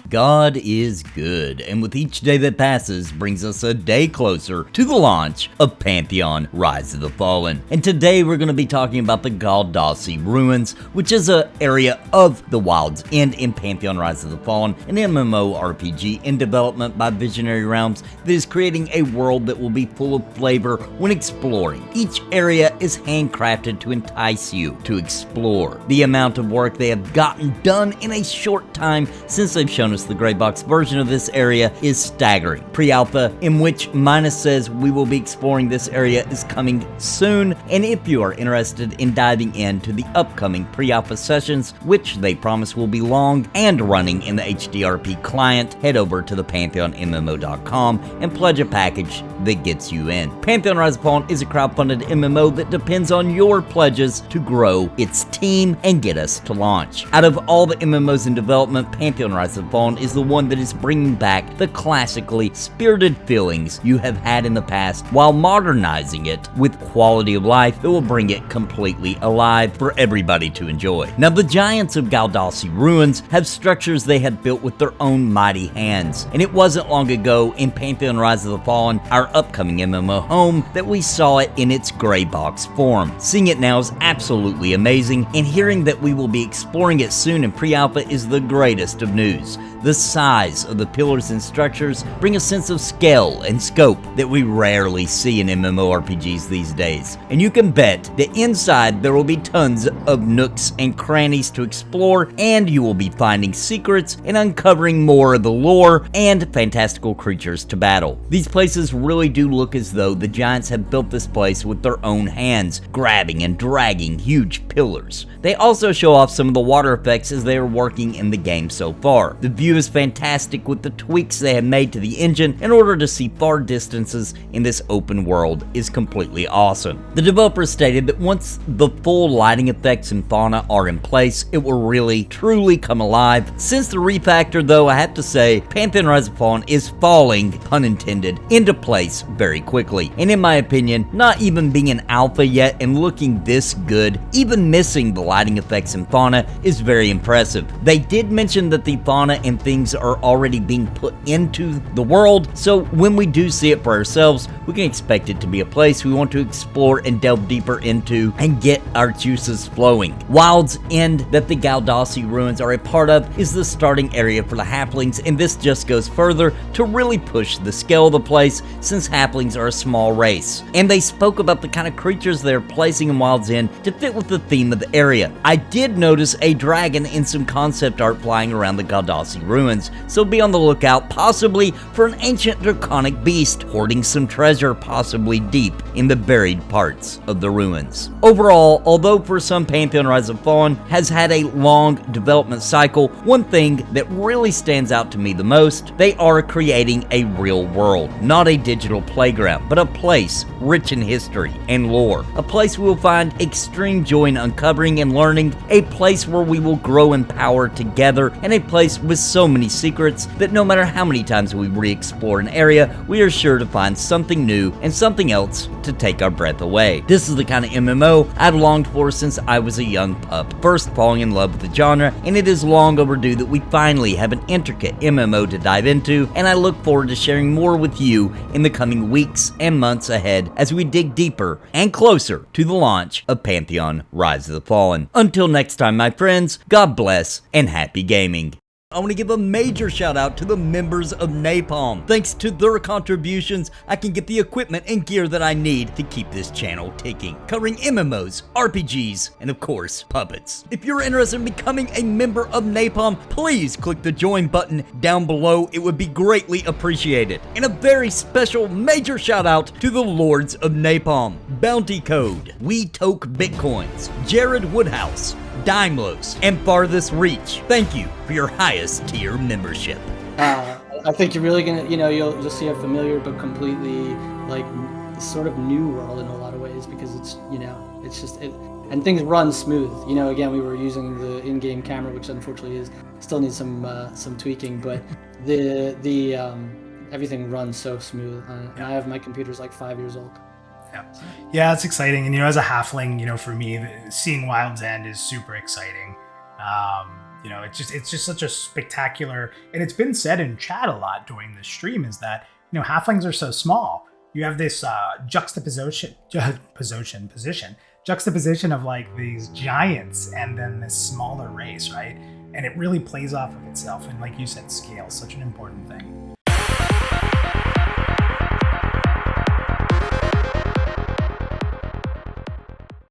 God is good, and with each day that passes brings us a day closer to the launch of Pantheon Rise of the Fallen. And today we're going to be talking about the Ghaldassi Ruins, which is an area of the Wild's End in Pantheon Rise of the Fallen, an MMORPG in development by Visionary Realms that is creating a world that will be full of flavor when exploring. Each area is handcrafted to entice you to explore. The amount of work they have gotten done in a short time since they've shown us the greybox version of this area is staggering. PreAlpha, in which Minus says we will be exploring this area, is coming soon, and if you are interested in diving into the upcoming PreAlpha sessions, which they promise will be long and running in the HDRP client, head over to the PantheonMMO.com and pledge a package that gets you in. Pantheon Rise of the Fallen is a crowdfunded MMO that depends on your pledges to grow its team and get us to launch. Out of all the MMOs in development, Pantheon Rise of the Fallen is the one that is bringing back the classically spirited feelings you have had in the past while modernizing it with quality of life that will bring it completely alive for everybody to enjoy. Now, the giants of Ghaldassi Ruins have structures they had built with their own mighty hands, and it wasn't long ago in Pantheon Rise of the Fallen, our upcoming MMO home, that we saw it in its greybox form. Seeing it now is absolutely amazing, and hearing that we will be exploring it soon in pre-alpha is the greatest of news. The size of the pillars and structures bring a sense of scale and scope that we rarely see in MMORPGs these days. And you can bet that inside there will be tons of nooks and crannies to explore, and you will be finding secrets and uncovering more of the lore and fantastical creatures to battle. These places really do look as though the giants have built this place with their own hands, grabbing and dragging huge pillars. They also show off some of the water effects as they are working in the game so far. The view is fantastic with the tweaks they have made to the engine in order to see far distances in this open world is completely awesome. The developers stated that once the full lighting effects and fauna are in place, it will really truly come alive. Since the refactor, though, I have to say Pantheon Rise of the Fallen is falling, pun intended, into place very quickly. And in my opinion, not even being an alpha yet and looking this good, even missing the lighting effects and fauna is very impressive. They did mention that the fauna and things are already being put into the world, so when we do see it for ourselves, we can expect it to be a place we want to explore and delve deeper into and get our juices flowing. Wild's End, that the Ghaldassi Ruins are a part of, is the starting area for the halflings, and this just goes further to really push the scale of the place since halflings are a small race. And they spoke about the kind of creatures they're placing in Wild's End to fit with the theme of the area. I did notice a dragon in some concept art flying around the Ghaldassi Ruins, so be on the lookout possibly for an ancient draconic beast hoarding some treasure possibly deep in the buried parts of the ruins. Overall, although for some Pantheon Rise of the Fallen has had a long development cycle, one thing that really stands out to me the most, they are creating a real world, not a digital playground, but a place rich in history and lore, a place we will find extreme joy in uncovering and learning, a place where we will grow in power together, and a place with so many secrets that no matter how many times we re-explore an area, we are sure to find something new and something else to take our breath away. This is the kind of MMO I've longed for since I was a young pup, first falling in love with the genre, and it is long overdue that we finally have an intricate MMO to dive into, and I look forward to sharing more with you in the coming weeks and months ahead as we dig deeper and closer to the launch of Pantheon Rise of the Fallen. Until next time, my friends, God bless and happy gaming. I want to give a major shout out to the members of Napalm. Thanks to their contributions, I can get the equipment and gear that I need to keep this channel ticking, covering MMOs, RPGs, and of course, puppets. If you're interested in becoming a member of Napalm, please click the join button down below. It would be greatly appreciated. And a very special major shout out to the Lords of Napalm, Bounty Code, We Toke Bitcoins, Jared Woodhouse, Daimlos, and Farthest Reach. Thank you for your highest tier membership. I think you're really gonna, you'll see a familiar but completely like sort of new world in a lot of ways because it's, it's just it, and things run smooth. Again, we were using the in-game camera, which unfortunately still needs some tweaking, but the everything runs so smooth. And I have my computer's like 5 years old. Yeah, it's exciting. And, as a halfling, for me, seeing Wild's End is super exciting. You know, it's just such a spectacular, and it's been said in chat a lot during the stream, is that, you know, halflings are so small. You have this juxtaposition of like these giants and then this smaller race, right? And it really plays off of itself. And like you said, scale is such an important thing.